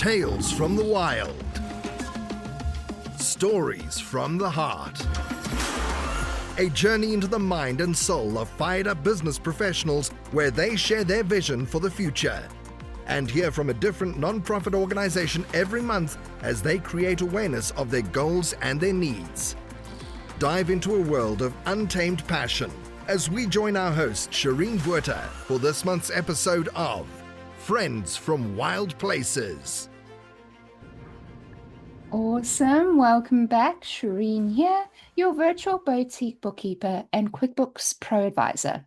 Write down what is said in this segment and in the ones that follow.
Tales from the wild. Stories from the heart. A journey into the mind and soul of fired-up business professionals where they share their vision for the future. And hear from a different non-profit organization every month as they create awareness of their goals and their needs. Dive into a world of untamed passion as we join our host, Shireen Buerta, for this month's episode of Friends from Wild Places. Awesome. Welcome back. Shireen here, your virtual boutique bookkeeper and QuickBooks Pro advisor.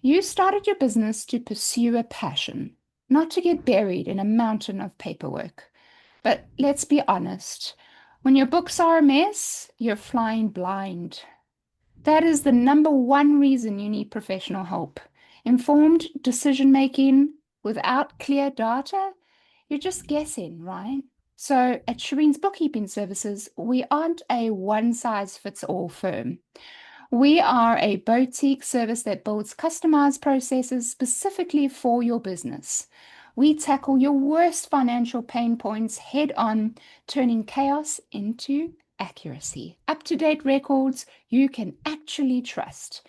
You started your business to pursue a passion, not to get buried in a mountain of paperwork. But let's be honest, when your books are a mess, you're flying blind. That is the number one reason you need professional help. Informed decision-making without clear data, you're just guessing, right? So at Shireen's Bookkeeping Services, we aren't a one-size-fits-all firm. We are a boutique service that builds customized processes specifically for your business. We tackle your worst financial pain points head-on, turning chaos into accuracy. Up-to-date records you can actually trust.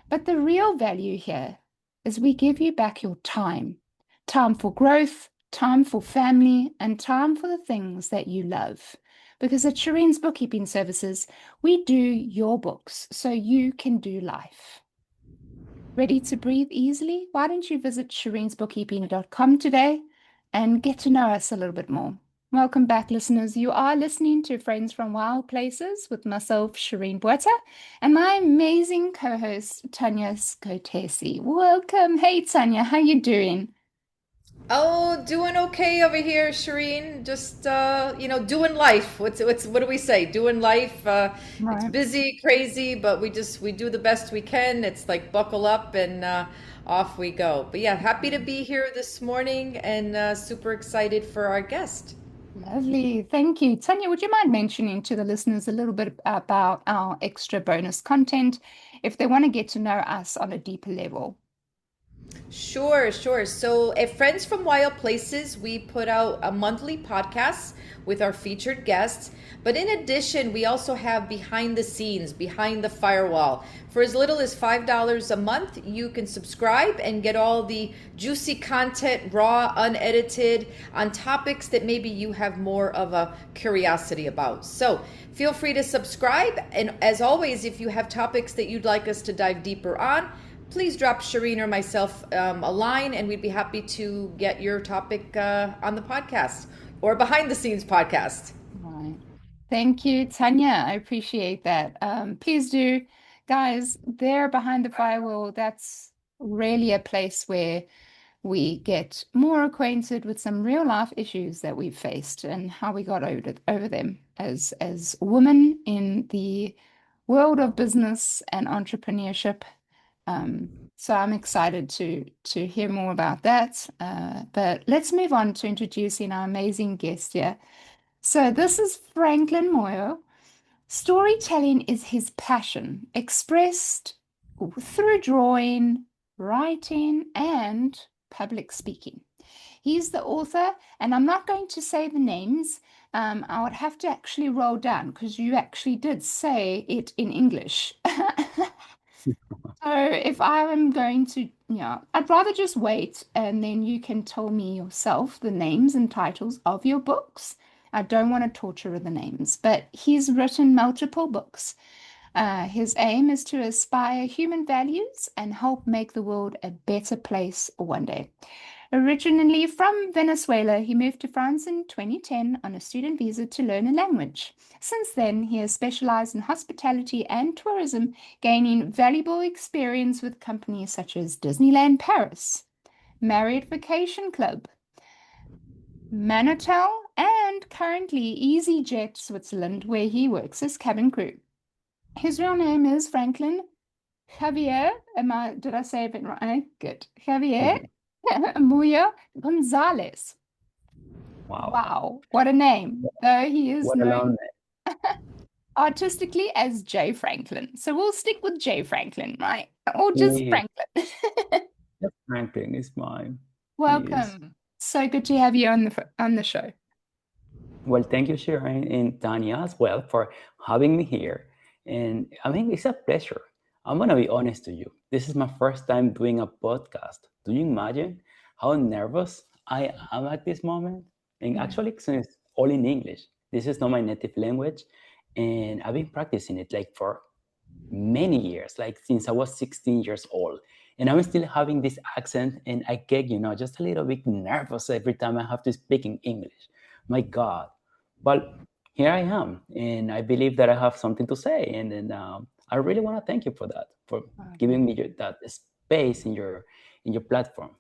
But the real value here is we give you back your time. Time for growth, time for family, and time for the things that you love. Because at Shireen's Bookkeeping Services, we do your books so you can do life. Ready to breathe easily? Why don't you visit shireensbookkeeping.com today and get to know us a little bit more. Welcome back, listeners. You are listening to Friends from Wild Places with myself, Shireen Buerta, and my amazing co-host, Tanya Skotesi. Welcome. Hey, Tanya, how you doing? Oh, doing okay over here, Shireen. Just doing life. What do we say? Doing life. It's Right. busy, crazy, but we do the best we can. It's like buckle up and off we go. But yeah, happy to be here this morning and super excited for our guest. Lovely. Thank you. Tanya, would you mind mentioning to the listeners a little bit about our extra bonus content if they want to get to know us on a deeper level? Sure, sure. So at Friends from Wild Places, we put out a monthly podcast with our featured guests. But in addition, we also have behind the scenes, behind the firewall. For as little as $5 a month, you can subscribe and get all the juicy content, raw, unedited, on topics that maybe you have more of a curiosity about. So feel free to subscribe. And as always, if you have topics that you'd like us to dive deeper on, please drop Shireen or myself a line, and we'd be happy to get your topic on the podcast or behind the scenes podcast. Right. Thank you, Tanya. I appreciate that. Please do, guys, there behind the firewall, that's really a place where we get more acquainted with some real life issues that we've faced and how we got over them as women in the world of business and entrepreneurship. So I'm excited to hear more about that. But let's move on to introducing our amazing guest here. So this is Franklin Moyle. Storytelling is his passion, expressed through drawing, writing, and public speaking. He's the author, and I'm not going to say the names. I would have to actually roll down because you actually did say it in English. So if I am going to, I'd rather just wait and then you can tell me yourself the names and titles of your books. I don't want to torture the names, but he's written multiple books. His aim is to inspire human values and help make the world a better place one day. Originally from Venezuela, he moved to France in 2010 on a student visa to learn a language. Since then, he has specialized in hospitality and tourism, gaining valuable experience with companies such as Disneyland Paris, Marriott Vacation Club, Manotel, and currently EasyJet Switzerland, where he works as cabin crew. His real name is Franklin Javier. Did I say it right? Good. Javier Moya Gonzalez. Wow, what a name. Though he is What a long known artistically as J. Franklin. So we'll stick with J. Franklin, right? Or just name. Franklin. Franklin is mine. Welcome. So good to have you on the show. Well, thank you, Sharon and Tanya, as well, for having me here. And I mean, it's a pleasure. I'm going to be honest to you. This is my first time doing a podcast. Do you imagine how nervous I am at this moment? And Yeah. actually, since it's all in English, this is not my native language. And I've been practicing it like for many years, like since I was 16 years old. And I'm still having this accent, and I get, just a little bit nervous every time I have to speak in English. My God. But here I am, and I believe that I have something to say. And then I really want to thank you for that, for giving me that space in your platform.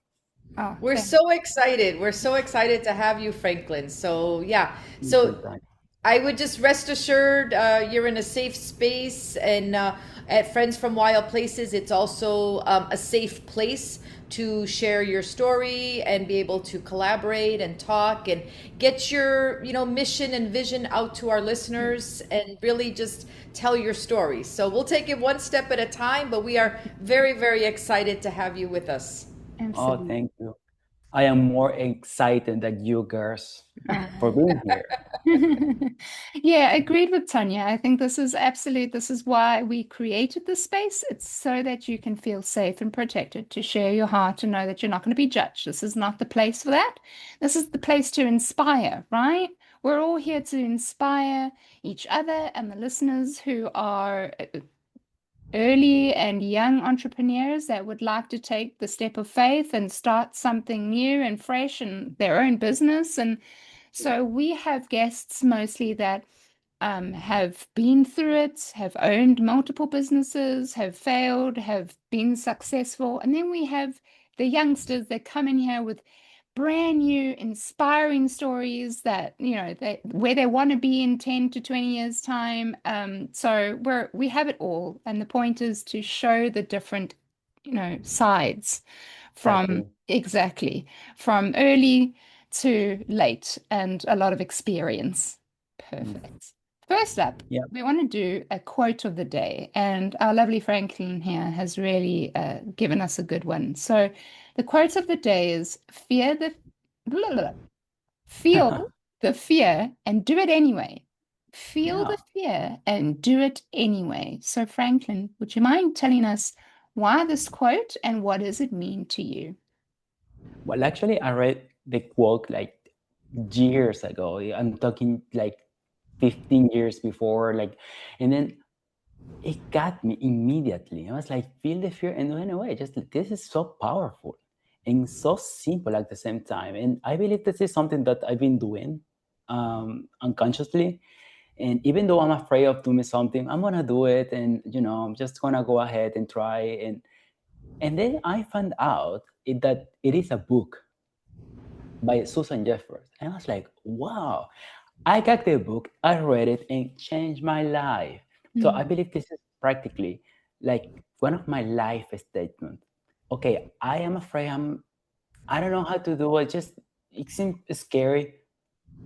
Oh, We're thank so excited. We're so excited to have you, Franklin. So, yeah. Thank you, So, Tanya. I would just rest assured you're in a safe space. And at Friends from Wild Places, it's also a safe place to share your story and be able to collaborate and talk and get your mission and vision out to our listeners and really just tell your story. So we'll take it one step at a time, but we are very, very excited to have you with us. Oh, absolutely. thank you. I am more excited than you girls for being here. Yeah, agreed with Tanya. I think this is absolute. This is why we created this space. It's so that you can feel safe and protected to share your heart and know that you're not going to be judged. This is not the place for that. This is the place to inspire, right? We're all here to inspire each other and the listeners who are early and young entrepreneurs that would like to take the step of faith and start something new and fresh in their own business. And so we have guests mostly that have been through it, have owned multiple businesses, have failed, have been successful. And then we have the youngsters that come in here with brand new, inspiring stories that, where they want to be in 10 to 20 years' time. So we have it all. And the point is to show the different, sides from Exactly. from early to late and a lot of experience. Mm. Perfect. First up, Yeah. we want to do a quote of the day, and our lovely Franklin here has really given us a good one. So, the quote of the day is blah, blah, feel the fear and do it anyway. Feel Yeah. the fear and do it anyway. So, Franklin, would you mind telling us why this quote and what does it mean to you? Well, actually, I read the quote like years ago. I'm talking like 15 years before, and then it got me immediately. I was like, feel the fear and run away. Just this is so powerful and so simple at the same time. And I believe this is something that I've been doing unconsciously. And even though I'm afraid of doing something, I'm gonna do it, and I'm just gonna go ahead and try. And then I found out that it is a book by Susan Jeffers. And I was like, wow, I got the book, I read it, and changed my life. So I Mm, believe this is practically like one of my life statements. Okay, I am afraid I don't know how to do it. Just it seems scary,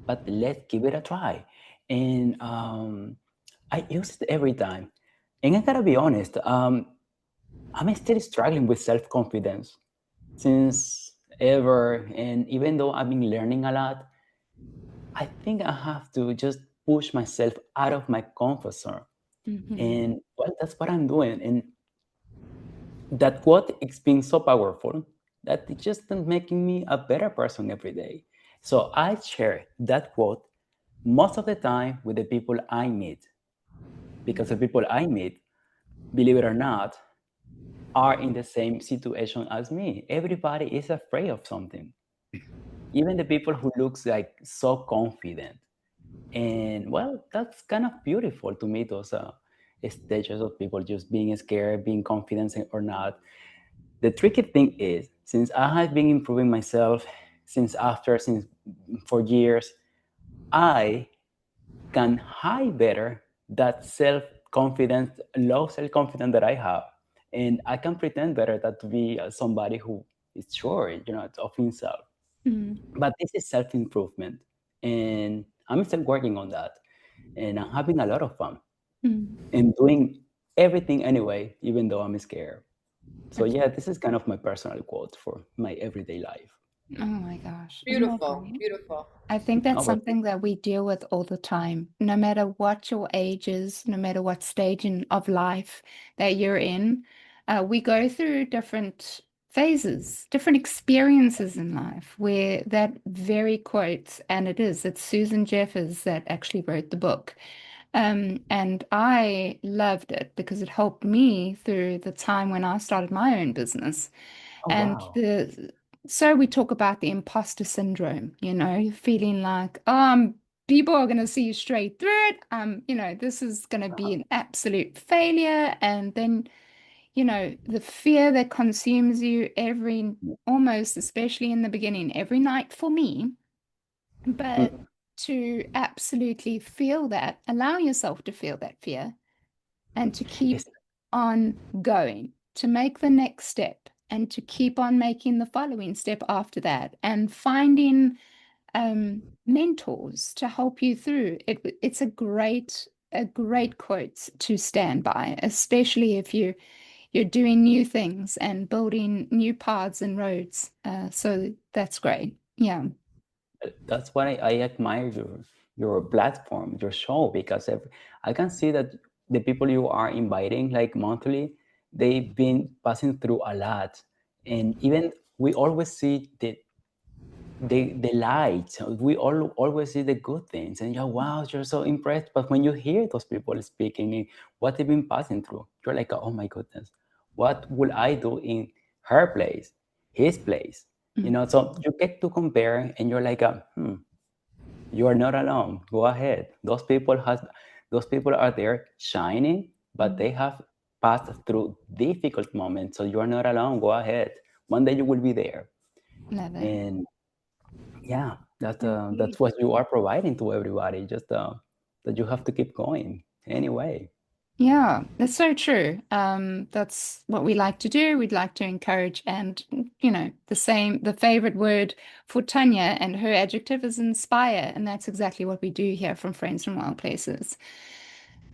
but let's give it a try. And I use it every time. And I gotta be honest, I'm still struggling with self-confidence since ever. And even though I've been learning a lot, I think I have to just push myself out of my comfort zone. mhm, And well, that's what I'm doing. And that quote, it's been so powerful that it's just making me a better person every day. So I share that quote most of the time with the people I meet, because the people I meet, believe it or not, are in the same situation as me. Everybody is afraid of something. Even the people who looks like so confident. And well, that's kind of beautiful to me, those stages of people just being scared, being confident or not. The tricky thing is, since I have been improving myself since for years, I can hide better that self-confidence, low self-confidence that I have. And I can pretend better that to be somebody who is sure, of himself. mm, But this is self-improvement. And I'm still working on that. And I'm having a lot of fun mm. and doing everything anyway, even though I'm scared. So yeah, Absolutely. this is kind of my personal quote for my everyday life. Oh my gosh. Isn't that Beautiful, great? beautiful. I think that's No, but something that we deal with all the time, no matter what your age is, no matter what stage of life that you're in. We go through different phases, different experiences in life where that very quote, and it's Susan Jeffers that actually wrote the book. And I loved it because it helped me through the time when I started my own business. oh And wow. so we talk about the imposter syndrome, feeling like, people are going to see you straight through it. This is going to be an absolute failure. And then, the fear that consumes you almost, especially in the beginning, every night for me. But Mm, to absolutely feel that, allow yourself to feel that fear and to it's, keep on going, to make the next step and to keep on making the following step after that and finding mentors to help you through it. It's a great quote to stand by, especially if you're doing new things and building new paths and roads. So that's great. Yeah. that's why I admire your platform, your show, because I can see that the people you are inviting, like monthly, they've been passing through a lot, and even we always see the light. We always see the good things, and wow, you're so impressed. But when you hear those people speaking and what they've been passing through, you're like, oh my goodness, what will I do in her place, his place? Mm. So you get to compare, and you're like, you are not alone. Go ahead. Those people are there shining, but Mm. they have passed through difficult moments. So you are not alone. Go ahead. One day you will be there, Love it. and yeah, Thank you. that's what you are providing to everybody. Just that you have to keep going anyway. Yeah, that's so true. That's what we like to do. We'd like to encourage, and the favorite word for Tanya and her adjective is inspire, and that's exactly what we do here from Friends from Wild Places.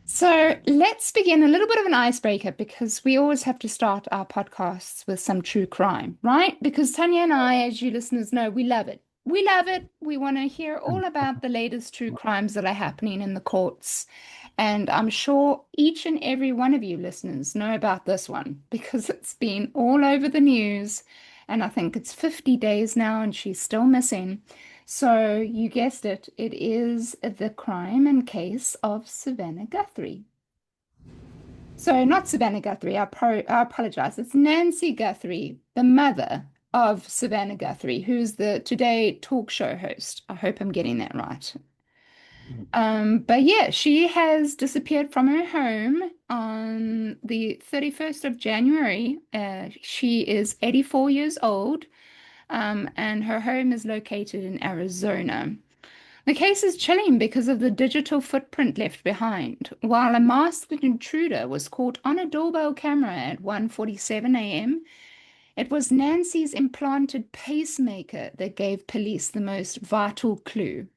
So let's begin a little bit of an icebreaker because we always have to start our podcasts with some true crime, right? Because Tanya and I, as you listeners know, we love it. We love it. We want to hear all about the latest true crimes that are happening in the courts. And I'm sure each and every one of you listeners know about this one because it's been all over the news. And I think it's 50 days now and she's still missing. So you guessed it, it is the crime and case of Savannah Guthrie. So not Savannah Guthrie, I apologize. It's Nancy Guthrie, the mother of Savannah Guthrie, who's the Today talk show host. I hope I'm getting that right. But yeah, she has disappeared from her home on the 31st of January. She is 84 years old, and her home is located in Arizona. The case is chilling because of the digital footprint left behind. While a masked intruder was caught on a doorbell camera at 1:47 a.m., it was Nancy's implanted pacemaker that gave police the most vital clue.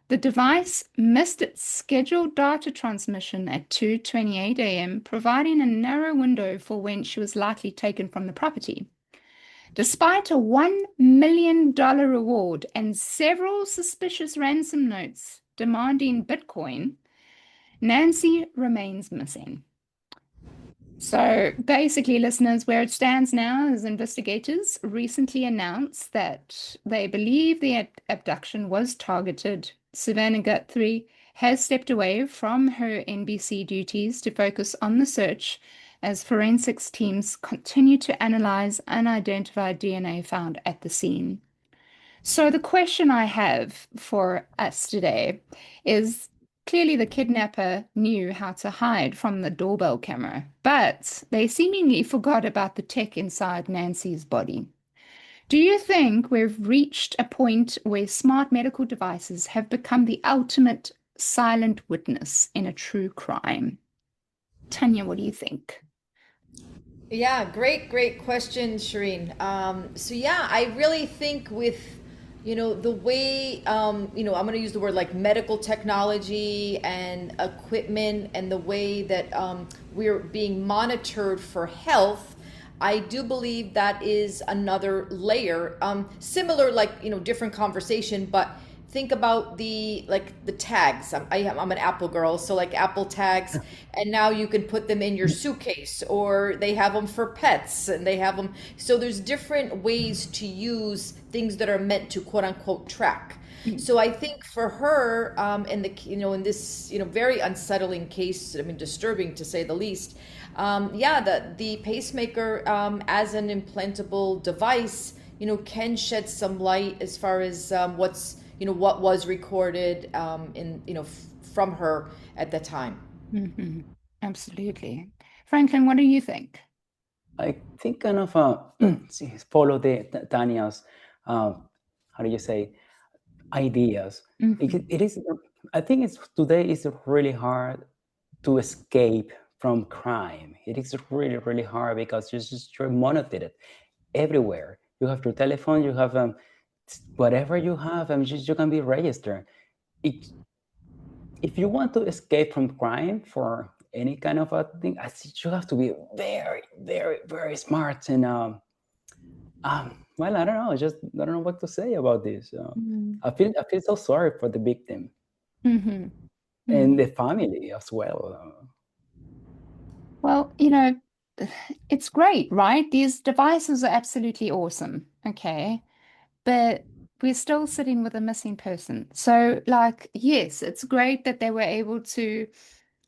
The device missed its scheduled data transmission at 2:28 a.m., providing a narrow window for when she was likely taken from the property. Despite a $1 million reward and several suspicious ransom notes demanding Bitcoin, Nancy remains missing. So basically, listeners, where it stands now is investigators recently announced that they believe the abduction was targeted. Savannah Guthrie has stepped away from her NBC duties to focus on the search as forensics teams continue to analyze unidentified DNA found at the scene. So the question I have for us today is clearly the kidnapper knew how to hide from the doorbell camera, but they seemingly forgot about the tech inside Nancy's body. Do you think we've reached a point where smart medical devices have become the ultimate silent witness in a true crime? Tanya, what do you think? Yeah, great question, Shireen. So yeah, I really think with, the way, I'm going to use the word like medical technology and equipment and the way that we're being monitored for health, I do believe that is another layer, similar, like, different conversation, but think about the tags. I'm an Apple girl, so like Apple tags, and now you can put them in your suitcase, or they have them for pets, and they have them. So there's different ways to use things that are meant to quote unquote track. So I think for her, in this very unsettling case, I mean disturbing to say the least, the pacemaker as an implantable device, can shed some light as far as what was recorded from her at the time. Mm-hmm. Absolutely. Franklin, what do you think? I think kind of follow Tanya's, how do you say, ideas. Mm-hmm. It is. I think today is really hard to escape from crime. It is really, really hard because you're monitored everywhere. You have your telephone, you have whatever you have, you can be registered. If you want to escape from crime for any kind of a thing, I think you have to be very, very, very smart. And well, I don't know. I don't know what to say about this. I feel so sorry for the victim and the family as well. Well, it's great, right? These devices are absolutely awesome. Okay. But we're still sitting with a missing person. So, like, yes, it's great that they were able to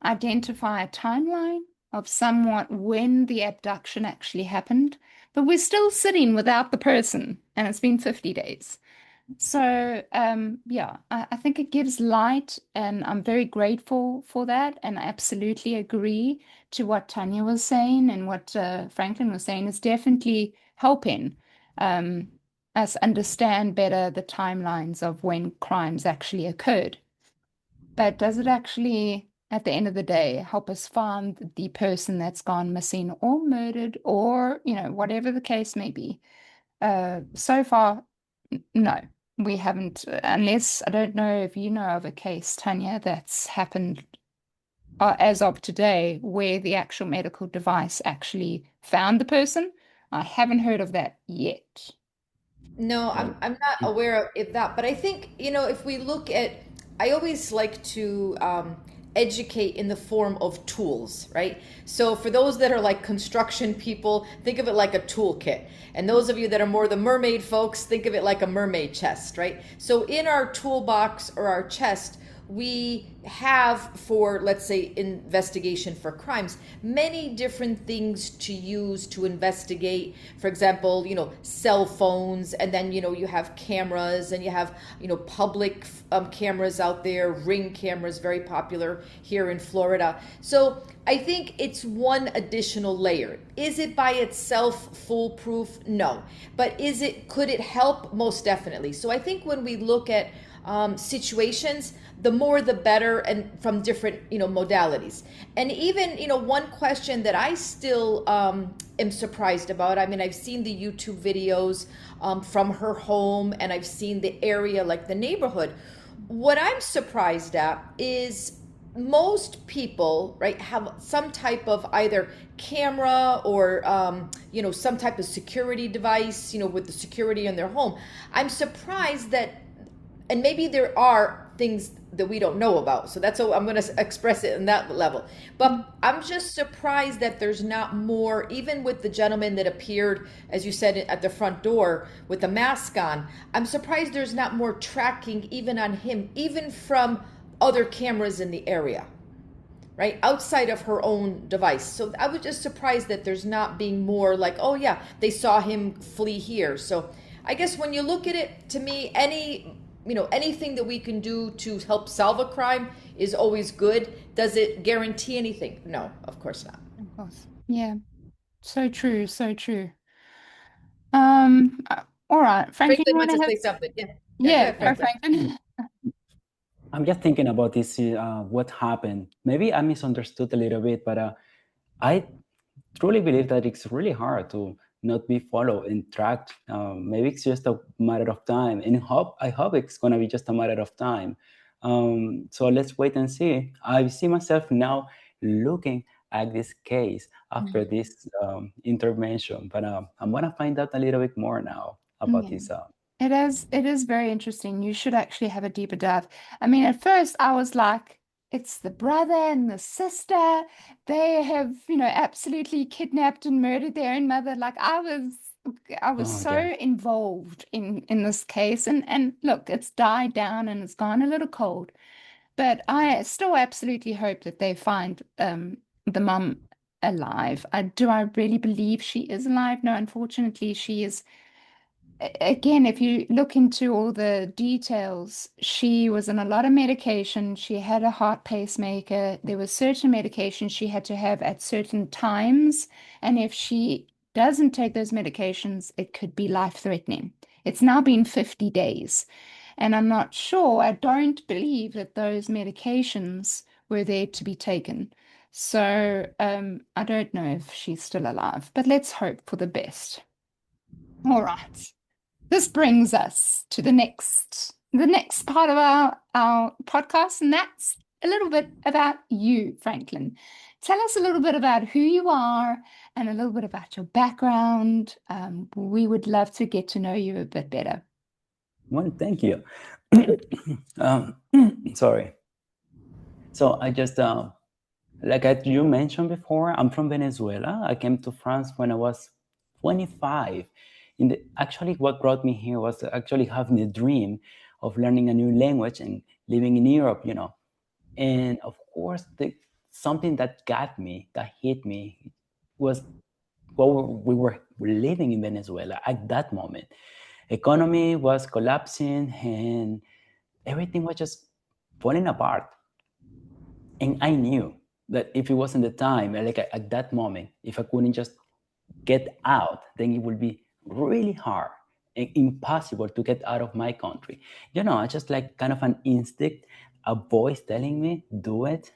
identify a timeline of somewhat when the abduction actually happened, but we're still sitting without the person, and it's been 50 days. So, I think it gives light, and I'm very grateful for that. And I absolutely agree to what Tanya was saying and what Franklin was saying is definitely helping us understand better the timelines of when crimes actually occurred. But does it actually, at the end of the day, help us find the person that's gone missing or murdered or, whatever the case may be? So far, no, we haven't, unless I don't know if you know of a case, Tanya, that's happened as of today where the actual medical device actually found the person. I haven't heard of that yet. No, I'm not aware of that, but I think, if we look at, I always like to educate in the form of tools, right? So for those that are like construction people, think of it like a toolkit. And those of you that are more the mermaid folks, think of it like a mermaid chest, right? So in our toolbox or our chest, we have, for, let's say, investigation for crimes, many different things to use to investigate. For example, cell phones, and then, you have cameras, and you have, public cameras out there, Ring cameras, very popular here in Florida. So I think it's one additional layer. Is it by itself foolproof? No. But could it help? Most definitely. So I think when we look at situations, the more the better, and from different modalities. And even one question that I still am surprised about, I mean, I've seen the YouTube videos from her home, and I've seen the area, like the neighborhood. What I'm surprised at is most people, right, have some type of either camera or some type of security device, with the security in their home. I'm surprised that, and maybe there are things that we don't know about. So that's how I'm going to express it in that level. But I'm just surprised that there's not more, even with the gentleman that appeared, as you said, at the front door with the mask on. I'm surprised there's not more tracking even on him, even from other cameras in the area, right? Outside of her own device. So I was just surprised that there's not being more like, oh yeah, they saw him flee here. So I guess when you look at it, to me, anything that we can do to help solve a crime is always good. Does it guarantee anything? No, of course not. Of course. Yeah. So true. So true. All right. Franklin, you want to say something? Yeah. Yeah, go ahead, Franklin. I'm just thinking about this, what happened. Maybe I misunderstood a little bit, but I truly believe that it's really hard to not be followed and tracked. Maybe it's just a matter of time, and I hope it's gonna be just a matter of time. So let's wait and see. I see myself now looking act this case after this intervention. But I'm gonna find out a little bit more now about Yeah. this. It is very interesting. You should actually have a deeper dive. I mean, at first I was like, it's the brother and the sister. They have, absolutely kidnapped and murdered their own mother. Like I was Oh so yeah. involved in this case. And look, it's died down and it's gone a little cold. But I still absolutely hope that they find the mom alive. Do I really believe she is alive? No, unfortunately, she is. Again, if you look into all the details, she was on a lot of medication. She had a heart pacemaker. There were certain medications she had to have at certain times. And if she doesn't take those medications, it could be life-threatening. It's now been 50 days. And I'm not sure, I don't believe that those medications were there to be taken. So I don't know if she's still alive, but let's hope for the best. All right. This brings us to the next part of our podcast, and that's a little bit about you, Franklin. Tell us a little bit about who you are and a little bit about your background. We would love to get to know you a bit better. Well, thank you. Sorry. So I just like you mentioned before, I'm from Venezuela. I came to France when I was 25. Actually, what brought me here was actually having a dream of learning a new language and living in Europe, And of course, something that got me, that hit me, was what we were living in Venezuela at that moment. Economy was collapsing and everything was just falling apart. And I knew that if it wasn't the time, like at that moment, if I couldn't just get out, then it would be really hard and impossible to get out of my country. I just like kind of an instinct, a voice telling me, do it.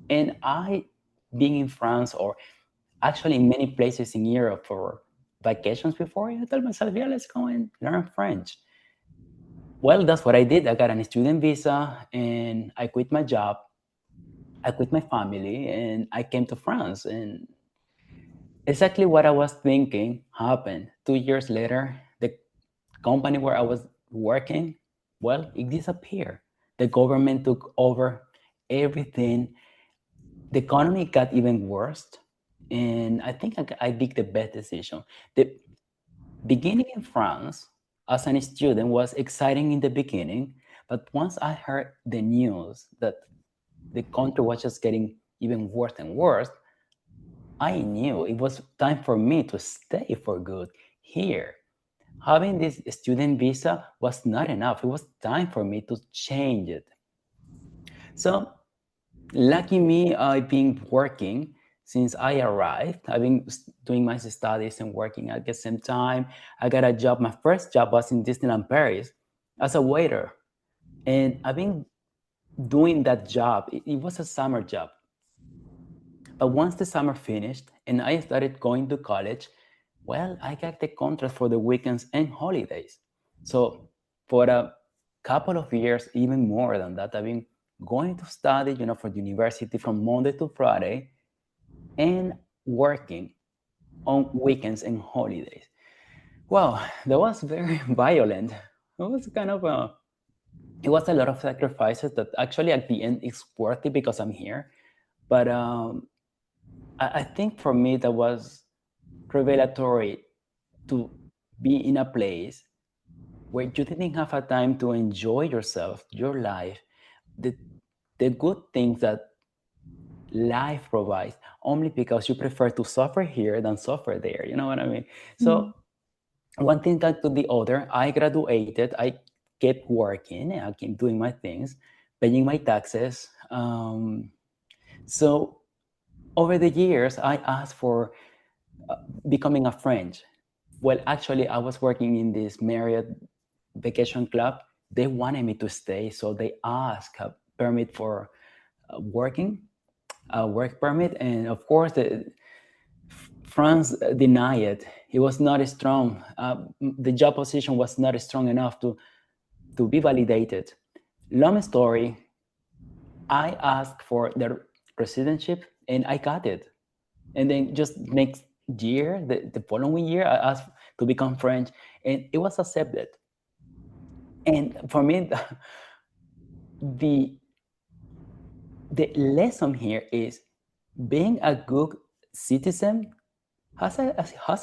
And being in France or actually in many places in Europe for vacations before, I told myself, yeah, let's go and learn French. Well, that's what I did. I got a student visa and I quit my job. I quit my family and I came to France. And exactly what I was thinking happened. 2 years later, the company where I was working, well, it disappeared. The government took over everything. The economy got even worse. And I think I did the best decision. The beginning in France as a student was exciting in the beginning, but once I heard the news that the country was just getting even worse and worse, I knew it was time for me to stay for good here. Having this student visa was not enough. It was time for me to change it. So, lucky me, I've been working since I arrived. I've been doing my studies and working at the same time. I got a job. My first job was in Disneyland Paris as a waiter. And I've been doing that job. It was a summer job. But once the summer finished and I started going to college, well, I got the contract for the weekends and holidays. So for a couple of years, even more than that, I've been going to study, for the university from Monday to Friday and working on weekends and holidays. Well, that was very violent. It was it was a lot of sacrifices that actually at the end is worth it because I'm here. But I think for me that was revelatory to be in a place where you didn't have a time to enjoy yourself, your life, the good things that life provides, only because you prefer to suffer here than suffer there. You know what I mean? So one thing got to the other. I graduated. I kept working. I kept doing my things, paying my taxes. So over the years, I asked for becoming a French. Well, actually, I was working in this Marriott vacation club. They wanted me to stay, so they asked a permit for working, a work permit, and of course, France denied it. It was not strong. The job position was not strong enough to be validated. Long story, I asked for the residency and I got it. And then just next year, the following year, I asked to become French, and it was accepted. And for me, the lesson here is being a good citizen has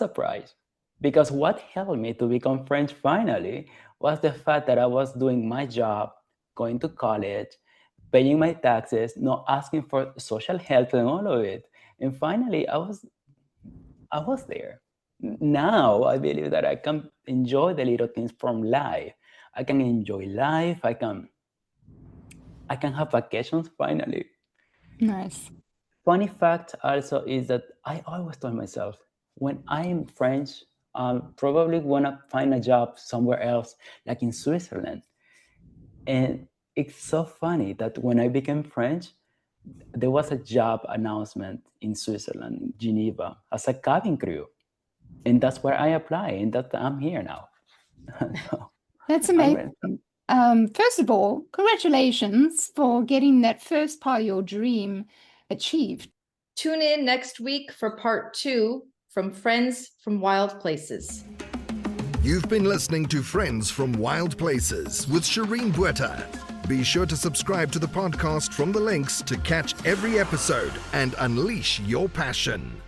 a price. Because what helped me to become French finally was the fact that I was doing my job, going to college, paying my taxes, not asking for social help and all of it. And finally, I was there. Now I believe that I can enjoy the little things from life. I can enjoy life. I can have vacations finally. Nice. Funny fact also is that I always told myself, when I am French, probably wanna find a job somewhere else, like in Switzerland. And it's so funny that when I became French, there was a job announcement in Switzerland, in Geneva, as a cabin crew. And that's where I apply, and that I'm here now. So, That's I'm amazing. First of all, congratulations for getting that first part of your dream achieved. Tune in next week for part 2 from Friends from Wild Places. You've been listening to Friends from Wild Places with Shireen Bueta. Be sure to subscribe to the podcast from the links to catch every episode and unleash your passion.